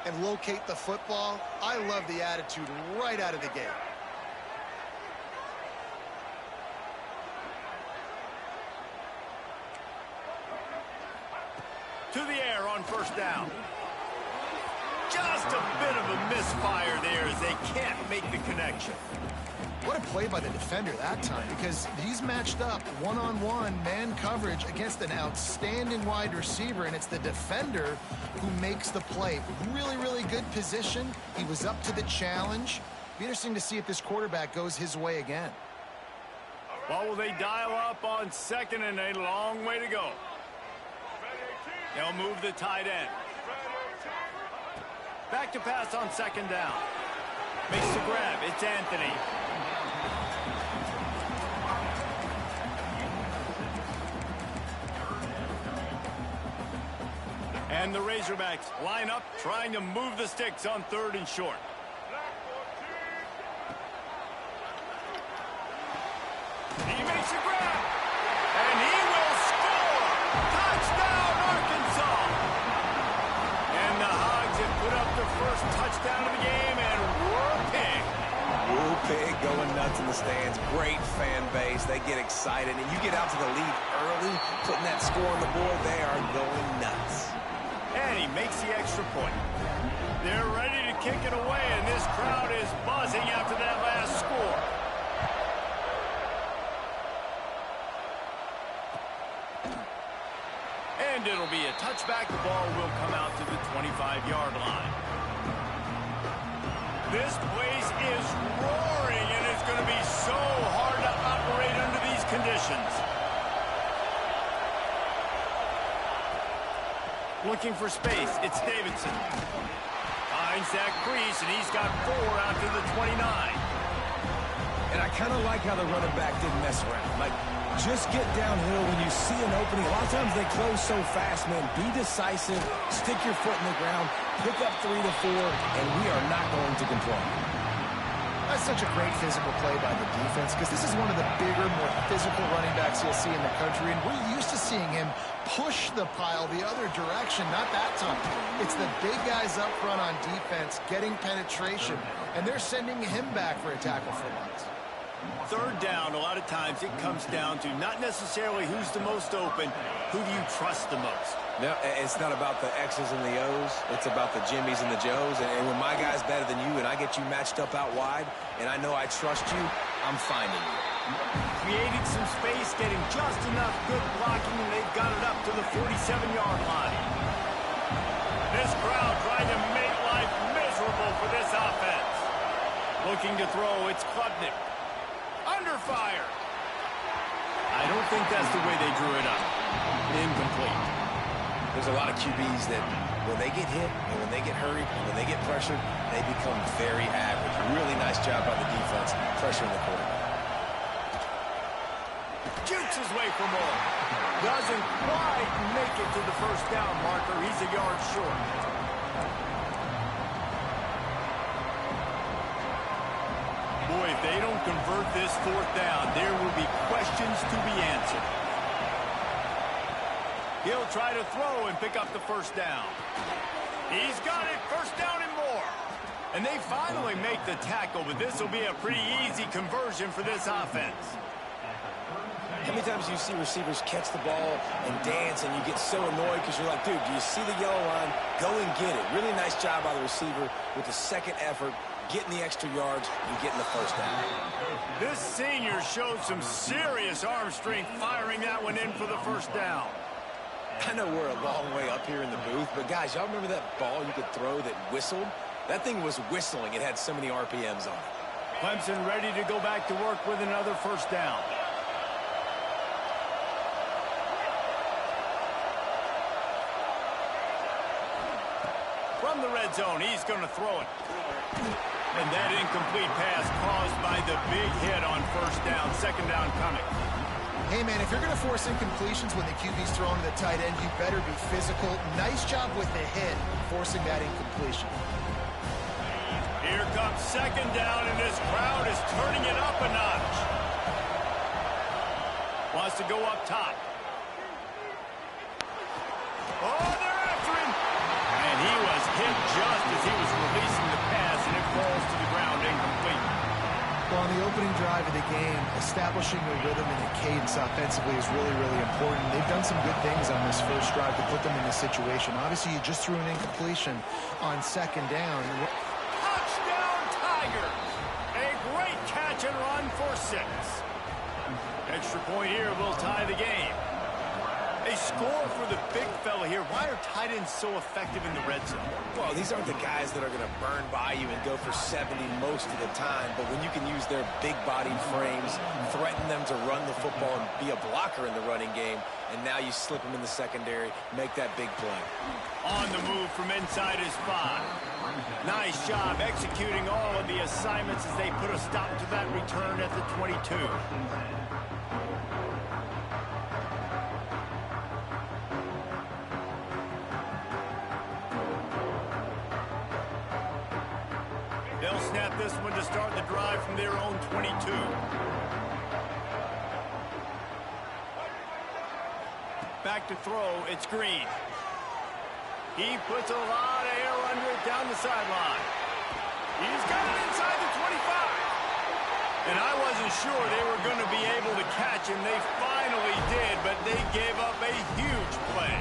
and locate the football. I love the attitude right out of the gate. To the air on first down. Just a bit of a misfire there as they can't make the connection. What a play by the defender that time, because he's matched up one-on-one man coverage against an outstanding wide receiver, and it's the defender who makes the play. Really, really good position. He was up to the challenge. Be interesting to see if this quarterback goes his way again. Well, will they dial up on second and a long way to go? They'll move the tight end. Back to pass on second down. Makes the grab. It's Anthony. And the Razorbacks line up, trying to move the sticks on third and short. He makes a grab. And he will score. Touchdown, Arkansas. And the Hogs have put up the first touchdown of the game, and whooping. Pig going nuts in the stands. Great fan base. They get excited, and you get out to the lead early, putting that score on the board. They are going nuts. And he makes the extra point. They're ready to kick it away, and this crowd is buzzing after that last score. And it'll be a touchback. The ball will come out to the 25-yard line. This place is roaring, and it's going to be so hard to operate under these conditions. Looking for space. It's Davidson. Finds that crease, and he's got 4 out to the 29. And I kind of like how the running back didn't mess around. Like, just get downhill when you see an opening. A lot of times they close so fast, man. Be decisive, stick your foot in the ground, pick up 3 to 4, and we are not going to complain. That's such a great physical play by the defense, because this is one of the bigger, more physical running backs you'll see in the country, and we're used to seeing him push the pile the other direction. Not that time. It's the big guys up front on defense getting penetration, and they're sending him back for a tackle for loss. Third down, a lot of times it comes down to not necessarily who's the most open, who do you trust the most? No, it's not about the X's and the O's. It's about the Jimmies and the Joes. And when my guy's better than you and I get you matched up out wide and I know I trust you, I'm finding you. Creating some space, getting just enough good blocking, and they've got it up to the 47-yard line. This crowd trying to make life miserable for this offense. Looking to throw, it's Klubnik. Under fire. I don't think that's the way they drew it up. Incomplete. There's a lot of QBs that when they get hit and when they get hurried and when they get pressured, they become very average. Really nice job by the defense pressuring the quarterback. Jukes his way for more. Doesn't quite make it to the first down marker. He's a yard short. Boy, if they don't convert this fourth down, there will be questions to be answered. He'll try to throw and pick up the first down. He's got it, first down and more. And they finally make the tackle, but this will be a pretty easy conversion for this offense. How many times do you see receivers catch the ball and dance and you get so annoyed because you're like, dude, do you see the yellow line? Go and get it. Really nice job by the receiver with the second effort, getting the extra yards and getting the first down. This senior showed some serious arm strength firing that one in for the first down. I know we're a long way up here in the booth, but guys, y'all remember that ball you could throw that whistled? That thing was whistling. It had so many RPMs on it. Clemson ready to go back to work with another first down. From the red zone, he's going to throw it. And that incomplete pass caused by the big hit on first down. Second down coming. Hey, man, if you're going to force incompletions when the QB's throwing to the tight end, you better be physical. Nice job with the hit, forcing that incompletion. Here comes second down, and this crowd is turning it up a notch. Wants to go up top. Oh, they're after him. And he was hit just as opening drive of the game, establishing a rhythm and a cadence offensively is really, really important. They've done some good things on this first drive to put them in this situation. Obviously, you just threw an incompletion on second down. Touchdown, Tigers! A great catch and run for 6. Extra point here will tie the game. A score for the big fella here. Why are tight ends so effective in the red zone? Well, these aren't the guys that are going to burn by you and go for 70 most of the time, but when you can use their big-bodied frames, threaten them to run the football and be a blocker in the running game, and now you slip them in the secondary, make that big play. On the move from inside his 5. Nice job executing all of the assignments as they put a stop to that return at the 22. They'll snap this one to start the drive from their own 22. Back to throw, it's Green. He puts a lot of air under it down the sideline. He's got it inside the 25. And I wasn't sure they were going to be able to catch him. They finally did, but they gave up a huge play.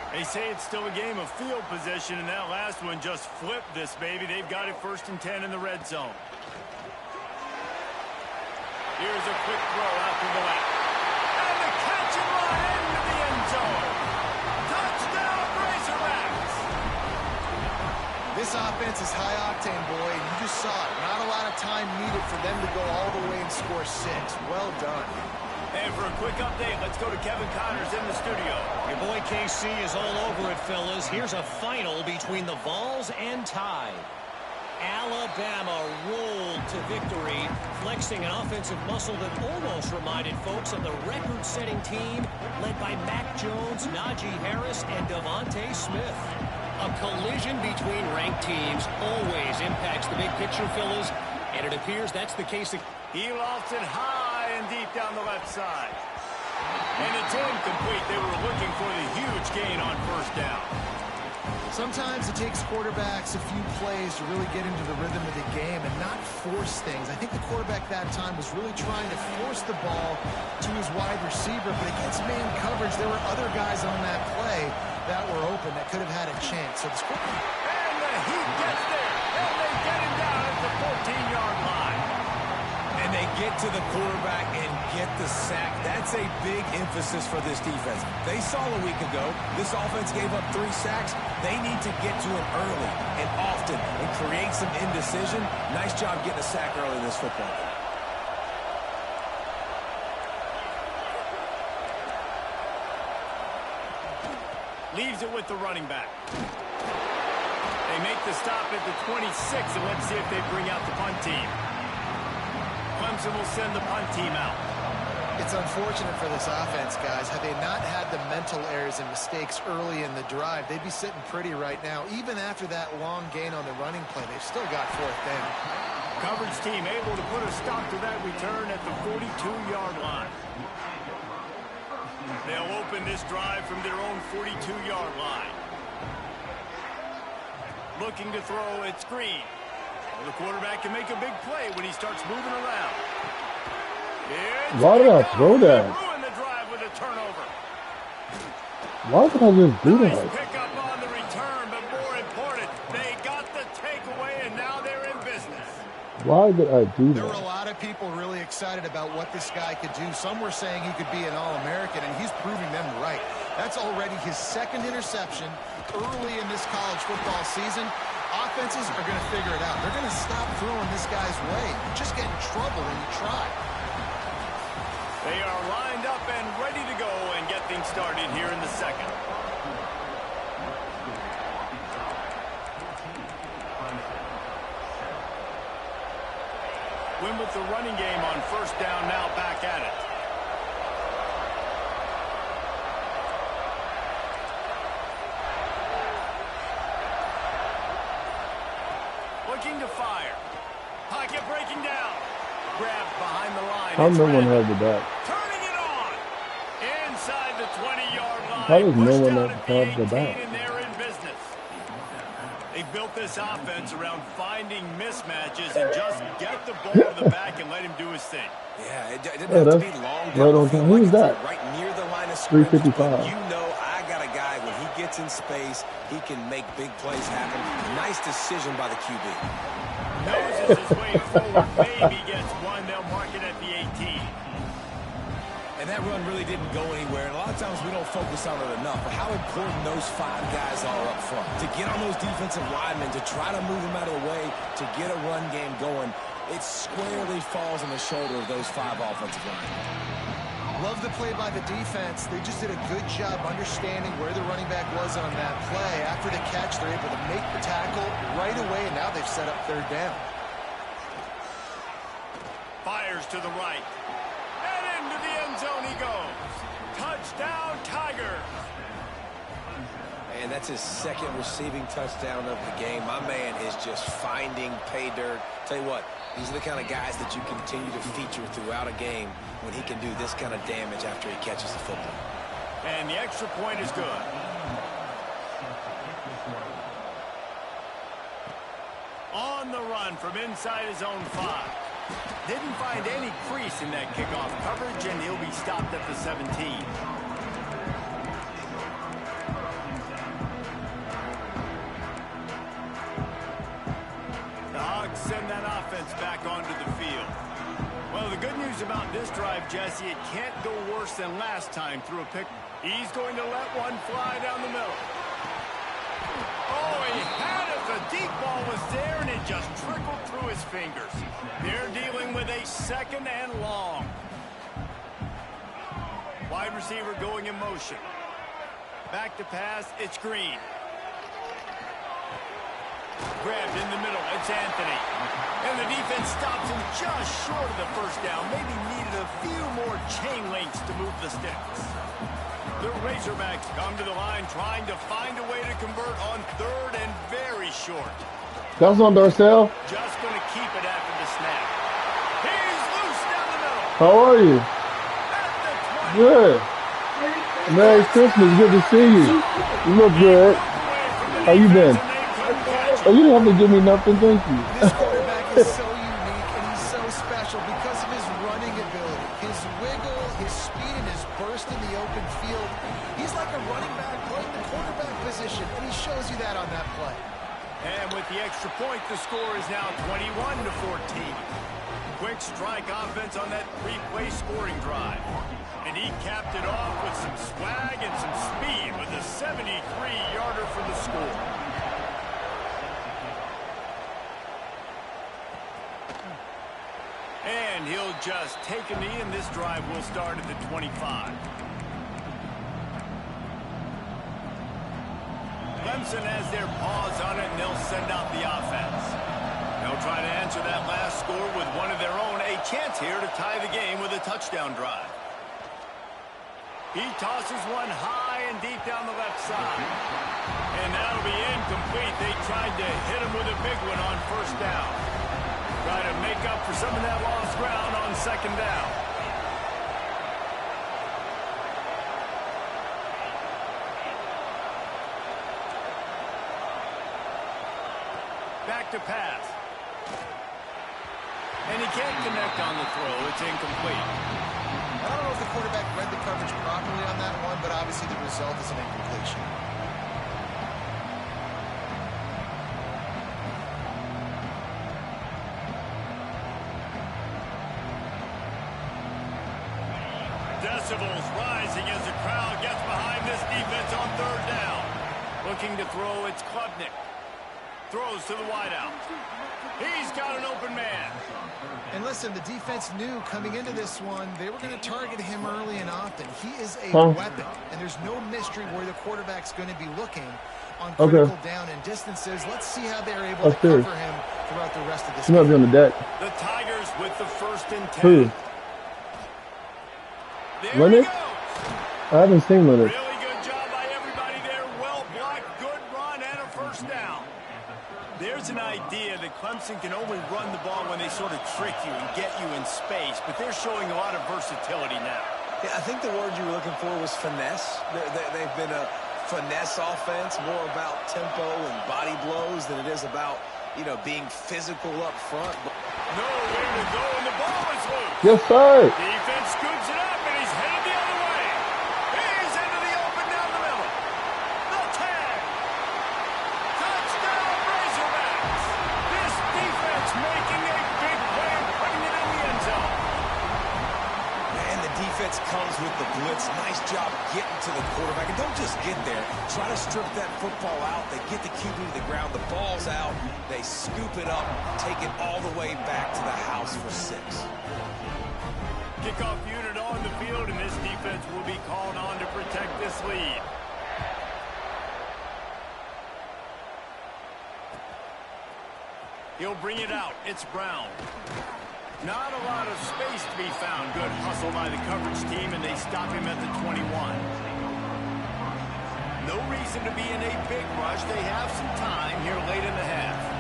They say it's still a game of field position, and that last one just flipped this baby. They've got it 1st and 10 in the red zone. Here's a quick throw out to the left. And the catch and run into the end zone. Touchdown, Razorbacks! This offense is high octane, boy, and you just saw it. Not a lot of time needed for them to go all the way and score 6. Well done. And for a quick update, let's go to Kevin Connors in the studio. Your boy KC is all over it, fellas. Here's a final between the Vols and Tide. Alabama rolled to victory, flexing an offensive muscle that almost reminded folks of the record-setting team led by Mac Jones, Najee Harris, and Devontae Smith. A collision between ranked teams always impacts the big picture, fellas, and it appears that's the case. He lofts it high and deep down the left side. And it's incomplete. They were looking for the huge gain on 1st down. Sometimes it takes quarterbacks a few plays to really get into the rhythm of the game and not force things. I think the quarterback that time was really trying to force the ball to his wide receiver, but against man coverage, there were other guys on that play that were open that could have had a chance. So and the Heat gets there, and they get him down at the 14-yard line. And they get to the quarterback and get the sack. That's a big emphasis for this defense. They saw a week ago, this offense gave up 3 sacks. They need to get to him early and often and create some indecision. Nice job getting a sack early in this football game. Leaves it with the running back. They make the stop at the 26, and let's see if they bring out the punt team. Clemson will send the punt team out. It's unfortunate for this offense, guys. Had they not had the mental errors and mistakes early in the drive, they'd be sitting pretty right now. Even after that long gain on the running play, they've still got 4th down. Coverage team able to put a stop to that return at the 42-yard line. They'll open this drive from their own 42-yard line. Looking to throw, it's Green. Well, the quarterback can make a big play when he starts moving around. Why did I throw that? Ruin the drive with a turnover. Why did I just do Nice that? pick up on the return, but more important, they got the takeaway, and now they're in business. Why did I do There were a that? lot of people really excited about what this guy could do. Some were saying he could be an All-American, and he's proving them right. That's already his 2nd interception early in this college football season. Offenses are going to figure it out. They're going to stop throwing this guy's way. You just get in trouble when you try. They are lined up and ready to go and get things started here in the 2nd. Win with the running game on 1st down, now back at it. Looking to fire. Pocket breaking down. Grabbed behind the line. How no one had the back? Turning it on. Inside the 20-yard line. How does no Pushed one out have at the 18, back? and they're in business. They built this offense around finding mismatches and just get the ball to the back and let him do his thing. Yeah, it didn't have to be long. Right on time. Who's that? Right near the line of scrimmage. 355. You know I got a guy, when he gets in space, he can make big plays happen. Nice decision by the QB. Noses his way forward, maybe gets one. They'll mark it at the 18. And that run really didn't go anywhere. And a lot of times we don't focus on it enough. But how important those 5 guys are up front. To get on those defensive linemen, to try to move them out of the way, to get a run game going, it squarely falls on the shoulder of those 5 offensive linemen. Love the play by the defense. They just did a good job understanding where the running back was on that play. After the catch, they're able to make the tackle right away, and now they've set up 3rd down. Fires to the right. And into the end zone he goes. Touchdown, Tigers. And that's his 2nd receiving touchdown of the game. My man is just finding pay dirt. Tell you what, these are the kind of guys that you continue to feature throughout a game when he can do this kind of damage after he catches the football. And the extra point is good. On the run from inside his own 5. Didn't find any crease in that kickoff coverage, and he'll be stopped at the 17. The Hogs send that offense back onto the field. Well, the good news about this drive, Jesse, it can't go worse than last time through a pick. He's going to let one fly down the middle. Oh, he had it. The deep ball was there, and it just trickled through his fingers. They're dealing with a 2nd and long. Wide receiver going in motion. Back to pass. It's Green. Grabbed in the middle. It's Anthony. And the defense stops him just short of the 1st down. Maybe needed a few more chain links to move the sticks. The Razorbacks come to the line trying to find a way to convert on 3rd and very short. That's on Darcel. Just going to keep it after the snap. He's loose down the middle. How are you? At the 20. Good. Merry Christmas. Good to see you. You look good. How you been? Oh, you didn't have to give me nothing. Thank you. This quarterback is so unique, and he's so special because of his running ability, his wiggle, his speed, and his burst in the open field. He's like a running back playing the quarterback position, and he shows you that on that play. And with the extra point, the score is now 21-14. Quick strike offense on that 3-play scoring drive. And he capped it off with some swag and some speed with a 73-yarder for the score. And he'll just take a knee, and this drive will start at the 25. Clemson has their paws on it, and they'll send out the offense. They'll try to answer that last score with one of their own. A chance here to tie the game with a touchdown drive. He tosses one high and deep down the left side. And that'll be incomplete. They tried to hit him with a big one on 1st down. Try to make up for some of that lost ground on 2nd down. Back to pass. And he can't connect on the throw. It's incomplete. I don't know if the quarterback read the coverage properly on that one, but obviously the result is an incompletion. Decibels rising as the crowd gets behind this defense on 3rd down. Looking to throw, it's Klubnik. Throws to the wideout. He's got an open man. And listen, the defense knew coming into this one, they were going to target him early and often. He is a weapon, and there's no mystery where the quarterback's going to be looking on critical down and distances. Let's see how they're able to cover him throughout the rest of this game. On the deck. The Tigers with the 1st and 10. Who? Leonard? I haven't seen Leonard. Really good job by everybody there. Well blocked, good run, and a 1st down. There's an idea that Clemson can only run the ball when they sort of trick you and get you in space, but they're showing a lot of versatility now. Yeah, I think the word you were looking for was finesse. They've been finesse offense, more about tempo and body blows than it is about, you know, being physical up front. Nowhere to go, and the ball is loose. Yes, sir. Defense scoops it up, and he's headed the other way. He's into the open down the middle. The tag. Touchdown, Razorbacks. This defense making a big play and putting it in the end zone. Man, the defense comes with the blitz. Nice job getting to the quarterback. And don't just get there. Try to strip that football out. They get the QB to the ground. The ball's out. They scoop it up, take it all the way back to the house for 6. Kickoff unit on the field, and this defense will be called on to protect this lead. He'll bring it out. It's Brown. Not a lot of space to be found. Good hustle by the coverage team, and they stop him at the 21. No reason to be in a big rush. They have some time here late in the half.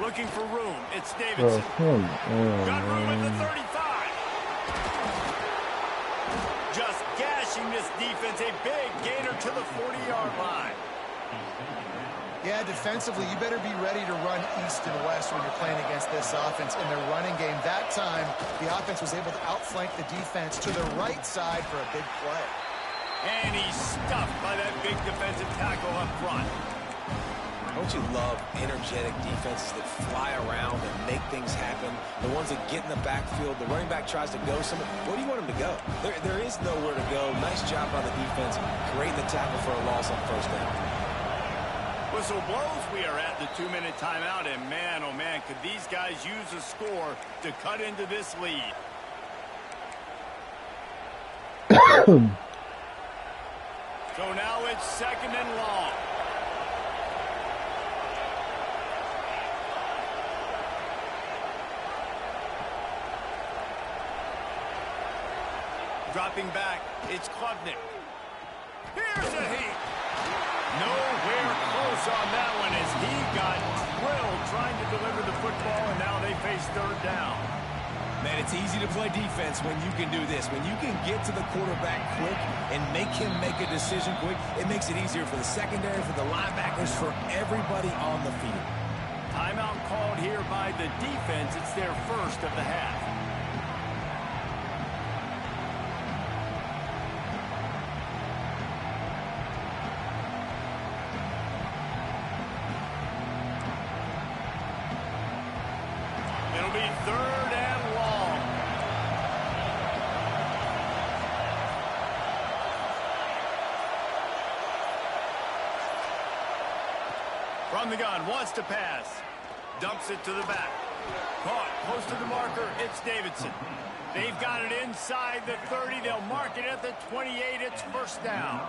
Looking for room. It's Davidson. Got room at the 35. Just gashing this defense. A big gainer to the 40-yard line. Yeah, defensively, you better be ready to run east and west when you're playing against this offense in their running game. That time, the offense was able to outflank the defense to the right side for a big play. And he's stuffed by that big defensive tackle up front. Don't you love energetic defenses that fly around and make things happen? The ones that get in the backfield, the running back tries to go somewhere. Where do you want him to go? There is nowhere to go. Nice job by the defense. Great the tackle for a loss on first down. Whistle blows. We are at the 2-minute timeout, and man, oh man, could these guys use a score to cut into this lead. So now it's 2nd and long. Dropping back, it's Klubnik. Here's a heat. Nowhere close on that one as he got drilled trying to deliver the football, and now they face 3rd down. Man, it's easy to play defense when you can do this. When you can get to the quarterback quick and make him make a decision quick, it makes it easier for the secondary, for the linebackers, for everybody on the field. Timeout called here by the defense. It's their first of the half. It'll be 3rd and long. From the gun, wants to pass. Dumps it to the back. Caught close to the marker. It's Davidson. They've got it inside the 30. They'll mark it at the 28. It's 1st down.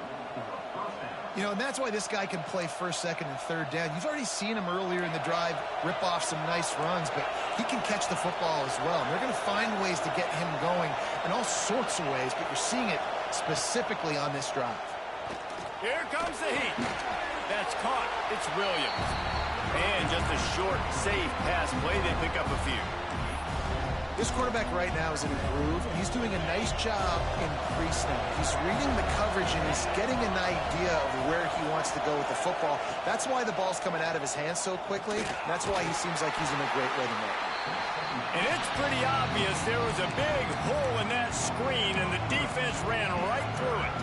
You know, and that's why this guy can play 1st, 2nd, and 3rd down. You've already seen him earlier in the drive rip off some nice runs, but he can catch the football as well. And they're going to find ways to get him going in all sorts of ways, but you're seeing it specifically on this drive. Here comes the heat. That's caught. It's Williams. And just a short, safe pass play. They pick up a few. This quarterback right now is in a groove, and he's doing a nice job in pre-snap. He's reading the coverage, and he's getting an idea of where he wants to go with the football. That's why the ball's coming out of his hands so quickly. That's why he seems like he's in a great rhythm right now. And it's pretty obvious there was a big hole in that screen, and the defense ran right through it.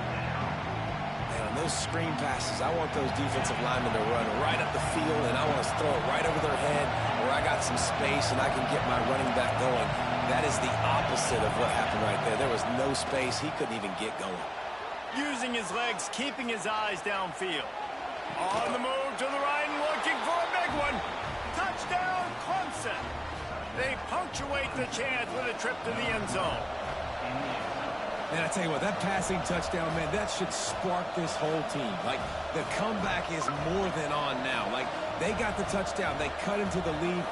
Man, on those screen passes, I want those defensive linemen to run right up the field, and I want to throw it right over their head where I got some space and I can get my running back going. That is the opposite of what happened right there. There was no space. He couldn't even get going. Using his legs, keeping his eyes downfield. On the move to the right and looking for a big one. Touchdown, Clemson. They punctuate the chance with a trip to the end zone. Man, I tell you what, that passing touchdown, man, that should spark this whole team. Like, the comeback is more than on now. Like, they got the touchdown. They cut into the lead.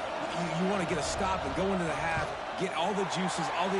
You want to get a stop and go into the half, get all the juices, all the